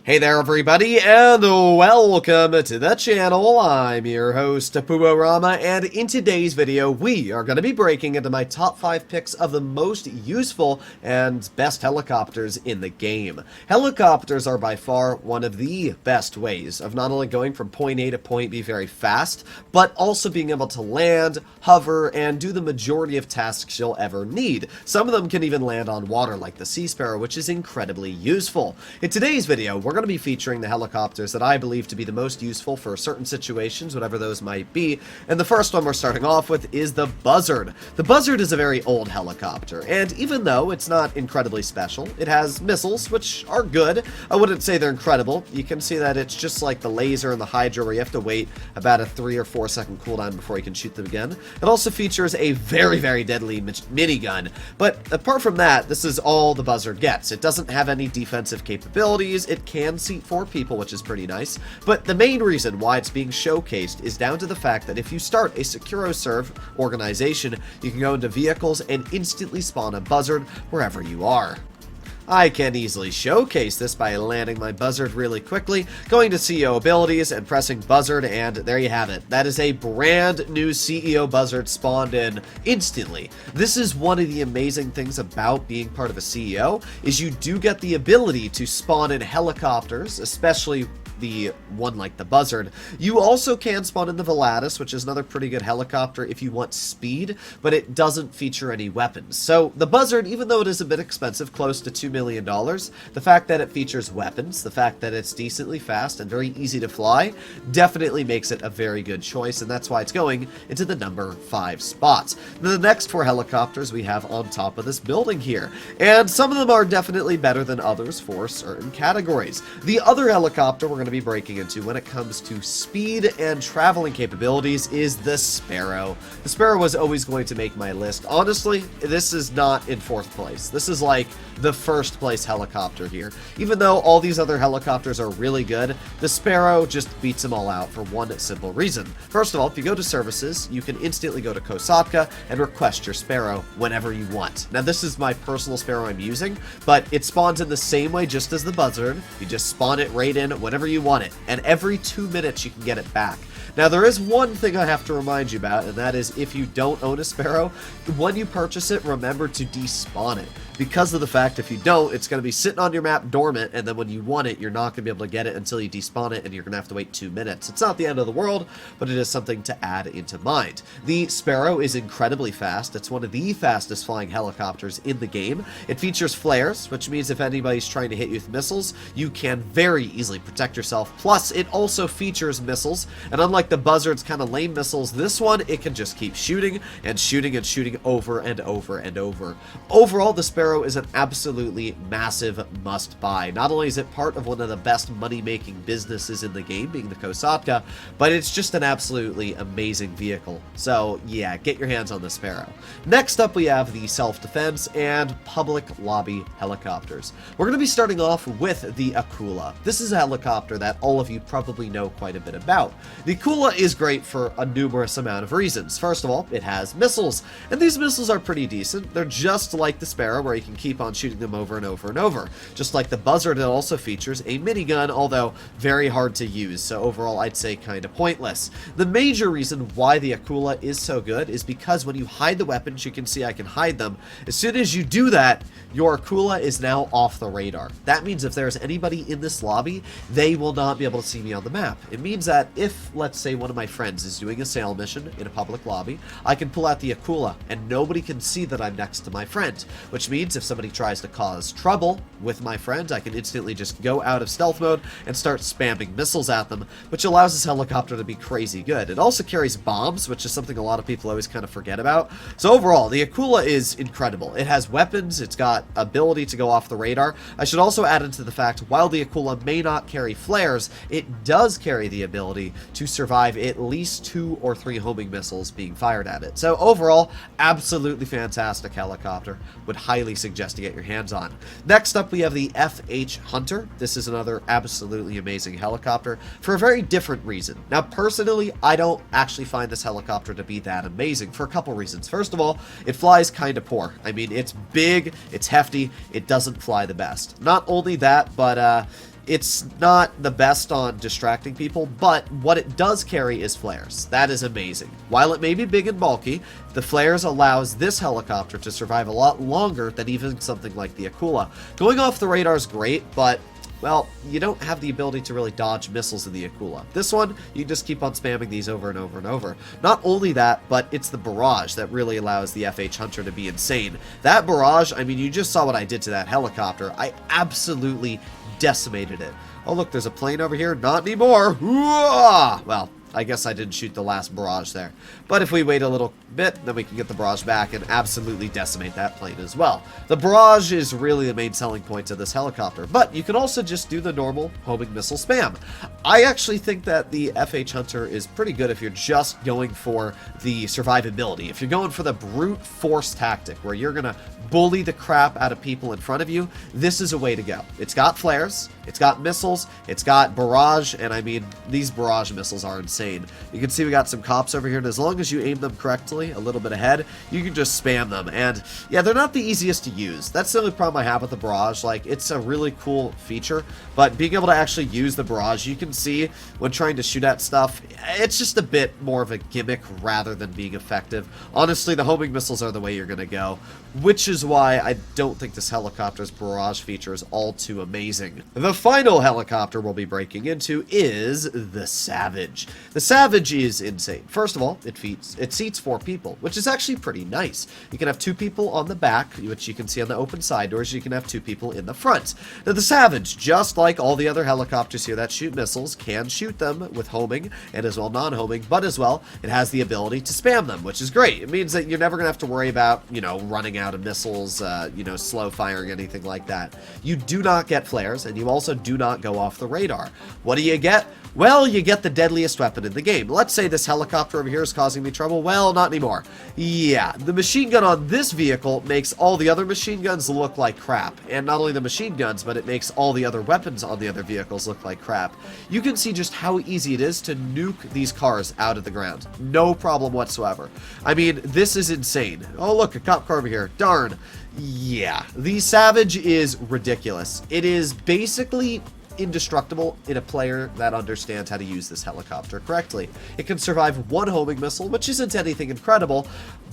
Hey there everybody, and welcome to the channel. I'm your host, Puorama, and in today's video, we are going to be breaking into my top 5 picks of the most useful and best helicopters in the game. Helicopters are by far one of the best ways of not only going from point A to point B very fast, but also being able to land, hover, and do the majority of tasks you'll ever need. Some of them can even land on water like the Sea Sparrow, which is incredibly useful. In today's video, we're going to be featuring the helicopters that I believe to be the most useful for certain situations, whatever those might be. And the first one we're starting off with is the Buzzard. The Buzzard is a very old helicopter, and even though it's not incredibly special, it has missiles, which are good. I wouldn't say they're incredible. You can see that it's just like the Laser and the Hydra, where you have to wait about a 3 or 4 second cooldown before you can shoot them again. It also features a very, very deadly minigun, but apart from that, this is all the Buzzard gets. It doesn't have any defensive capabilities. It can seat 4 people, which is pretty nice, but the main reason why it's being showcased is down to the fact that if you start a SecuroServe organization, you can go into vehicles and instantly spawn a Buzzard wherever you are. I can easily showcase this by landing my Buzzard really quickly, going to CEO abilities and pressing Buzzard, and there you have it. That is a brand new CEO Buzzard spawned in instantly. This is one of the amazing things about being part of a CEO, is you do get the ability to spawn in helicopters, especially the one like the Buzzard. You also can spawn in the Volatus, which is another pretty good helicopter if you want speed, but it doesn't feature any weapons. So the Buzzard, even though it is a bit expensive, close to $2 million, the fact that it features weapons, the fact that it's decently fast and very easy to fly, definitely makes it a very good choice, and that's why it's going into the number 5 spots. Now, the next 4 helicopters we have on top of this building here, and some of them are definitely better than others for certain categories. The other helicopter we're going to be breaking into when it comes to speed and traveling capabilities is the Sparrow. The Sparrow was always going to make my list. Honestly, this is not in 4th place. This is like the 1st place helicopter here. Even though all these other helicopters are really good, the Sparrow just beats them all out for one simple reason. First of all, if you go to services, you can instantly go to Kosatka and request your Sparrow whenever you want. Now, this is my personal Sparrow I'm using, but it spawns in the same way just as the Buzzard. You just spawn it right in whenever you want it, and every 2 minutes you can get it back. Now, there is one thing I have to remind you about, and that is if you don't own a Sparrow, when you purchase it, remember to despawn it. Because of the fact if you don't, it's going to be sitting on your map dormant, and then when you want it, you're not going to be able to get it until you despawn it, and you're going to have to wait 2 minutes. It's not the end of the world, but it is something to add into mind. The Sparrow is incredibly fast. It's one of the fastest flying helicopters in the game. It features flares, which means if anybody's trying to hit you with missiles, you can very easily protect yourself. Plus, it also features missiles, and unlike the Buzzard's kind of lame missiles, this one, it can just keep shooting and shooting and shooting over and over and over. Overall, the Sparrow is an absolutely massive must-buy. Not only is it part of one of the best money-making businesses in the game, being the Kosatka, but it's just an absolutely amazing vehicle. So, yeah, get your hands on the Sparrow. Next up, we have the self-defense and public lobby helicopters. We're going to be starting off with the Akula. This is a helicopter that all of you probably know quite a bit about. The Akula is great for a numerous amount of reasons. First of all, it has missiles, and these missiles are pretty decent. They're just like the Sparrow, where you can keep on shooting them over and over and over. Just like the Buzzard, it also features a minigun, although very hard to use, so overall I'd say kind of pointless. The major reason why the Akula is so good is because when you hide the weapons, you can see I can hide them. As soon as you do that, your Akula is now off the radar. That means if there's anybody in this lobby, they will not be able to see me on the map. It means that if, let's say, one of my friends is doing a sail mission in a public lobby, I can pull out the Akula, and nobody can see that I'm next to my friend, which means if somebody tries to cause trouble with my friend, I can instantly just go out of stealth mode and start spamming missiles at them, which allows this helicopter to be crazy good. It also carries bombs, which is something a lot of people always kind of forget about. So overall, the Akula is incredible. It has weapons, it's got ability to go off the radar. I should also add into the fact, while the Akula may not carry flares, it does carry the ability to survive at least 2 or 3 homing missiles being fired at it. So overall, absolutely fantastic helicopter. Would highly suggest to get your hands on. Next up, we have the FH Hunter. This is another absolutely amazing helicopter for a very different reason. Now, personally, I don't actually find this helicopter to be that amazing for a couple reasons. First of all, it flies kind of poor. I mean, it's big, it's hefty, it doesn't fly the best. Not only that, but It's not the best on distracting people, but what it does carry is flares. That is amazing. While it may be big and bulky, the flares allows this helicopter to survive a lot longer than even something like the Akula. Going off the radar is great, but well, you don't have the ability to really dodge missiles in the Akula. This one, you just keep on spamming these over and over and over. Not only that, but it's the barrage that really allows the FH Hunter to be insane. That barrage, I mean, you just saw what I did to that helicopter. I absolutely decimated it. Oh, look, there's a plane over here. Not anymore. Well, I guess I didn't shoot the last barrage there. But if we wait a little bit, then we can get the barrage back and absolutely decimate that plane as well. The barrage is really the main selling point of this helicopter, but you can also just do the normal homing missile spam. I actually think that the FH Hunter is pretty good if you're just going for the survivability. If you're going for the brute force tactic, where you're gonna bully the crap out of people in front of you, this is a way to go. It's got flares, it's got missiles, it's got barrage, and I mean, these barrage missiles are insane. You can see we got some cops over here, and as long as you aim them correctly, a little bit ahead, you can just spam them. And yeah, they're not the easiest to use. That's the only problem I have with the barrage. Like, it's a really cool feature, but being able to actually use the barrage, you can see when trying to shoot at stuff, it's just a bit more of a gimmick rather than being effective. Honestly, the homing missiles are the way you're gonna go, which is why I don't think this helicopter's barrage feature is all too amazing. The final helicopter we'll be breaking into is the Savage. The Savage is insane. First of all, it seats 4 people, which is actually pretty nice. You can have 2 people on the back, which you can see on the open side doors. You can have 2 people in the front. Now, the Savage, just like all the other helicopters here that shoot missiles, can shoot them with homing and as well non-homing, but as well, it has the ability to spam them, which is great. It means that you're never going to have to worry about, you know, running out of missiles, slow firing, anything like that. You do not get flares, and you also do not go off the radar. What do you get? Well, you get the deadliest weapon in the game. Let's say this helicopter over here is causing me trouble. Well, not anymore. Yeah, the machine gun on this vehicle makes all the other machine guns look like crap. And not only the machine guns, but it makes all the other weapons on the other vehicles look like crap. You can see just how easy it is to nuke these cars out of the ground. No problem whatsoever. I mean, this is insane. Oh, look, a cop car over here. Darn. Yeah, the Savage is ridiculous. It is basically indestructible in a player that understands how to use this helicopter correctly. It can survive 1 homing missile, which isn't anything incredible,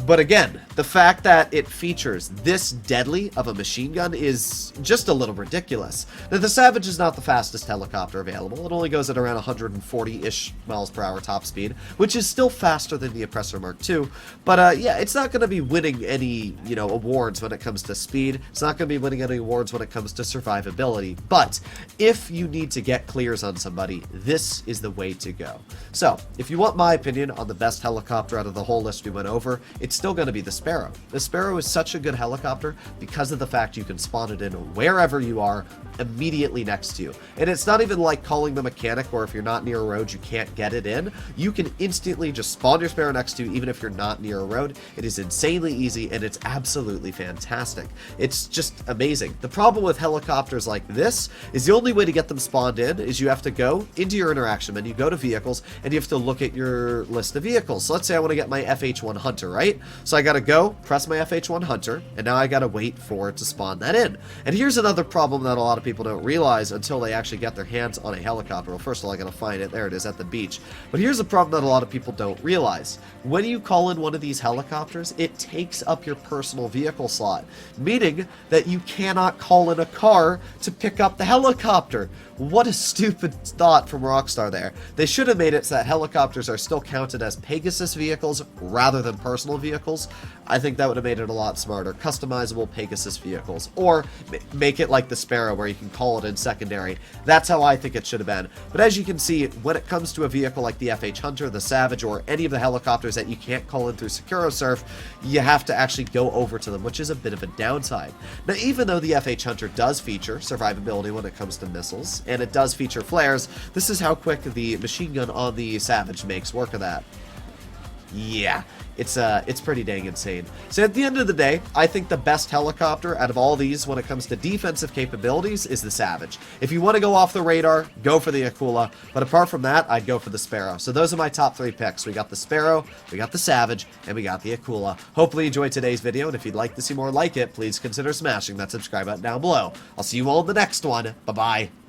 but again, the fact that it features this deadly of a machine gun is just a little ridiculous. Now, the Savage is not the fastest helicopter available. It only goes at around 140-ish miles per hour top speed, which is still faster than the Oppressor Mark II, but yeah, it's not going to be winning any, awards when it comes to speed. It's not going to be winning any awards when it comes to survivability, but if you need to get clears on somebody, this is the way to go. So, if you want my opinion on the best helicopter out of the whole list we went over, it's still going to be the Sparrow. The Sparrow is such a good helicopter because of the fact you can spawn it in wherever you are, immediately next to you. And it's not even like calling the mechanic, or if you're not near a road, you can't get it in. You can instantly just spawn your Sparrow next to you, even if you're not near a road. It is insanely easy, and it's absolutely fantastic. It's just amazing. The problem with helicopters like this is the only way to get them spawned in is you have to go into your interaction menu, go to vehicles, and you have to look at your list of vehicles. So let's say I want to get my FH1 Hunter, right? So I gotta go, press my FH1 Hunter, and now I gotta wait for it to spawn that in. And here's another problem that a lot of people don't realize until they actually get their hands on a helicopter. Well, first of all, I gotta find it. There it is at the beach. But here's a problem that a lot of people don't realize. When you call in one of these helicopters, it takes up your personal vehicle slot, meaning that you cannot call in a car to pick up the helicopter. What a stupid thought from Rockstar there. They should have made it so that helicopters are still counted as Pegasus vehicles rather than personal vehicles. I think that would have made it a lot smarter. Customizable Pegasus vehicles. Or make it like the Sparrow where you can call it in secondary. That's how I think it should have been. But as you can see, when it comes to a vehicle like the FH Hunter, the Savage, or any of the helicopters that you can't call in through SecuroSurf, you have to actually go over to them, which is a bit of a downside. Now, even though the FH Hunter does feature survivability when it comes to missiles, and it does feature flares, this is how quick the machine gun on the Savage makes work of that. Yeah, it's pretty dang insane. So at the end of the day, I think the best helicopter out of all these when it comes to defensive capabilities is the Savage. If you want to go off the radar, go for the Akula, but apart from that, I'd go for the Sparrow. So those are my top 3 picks. We got the Sparrow, we got the Savage, and we got the Akula. Hopefully you enjoyed today's video, and if you'd like to see more like it, please consider smashing that subscribe button down below. I'll see you all in the next one. Bye-bye.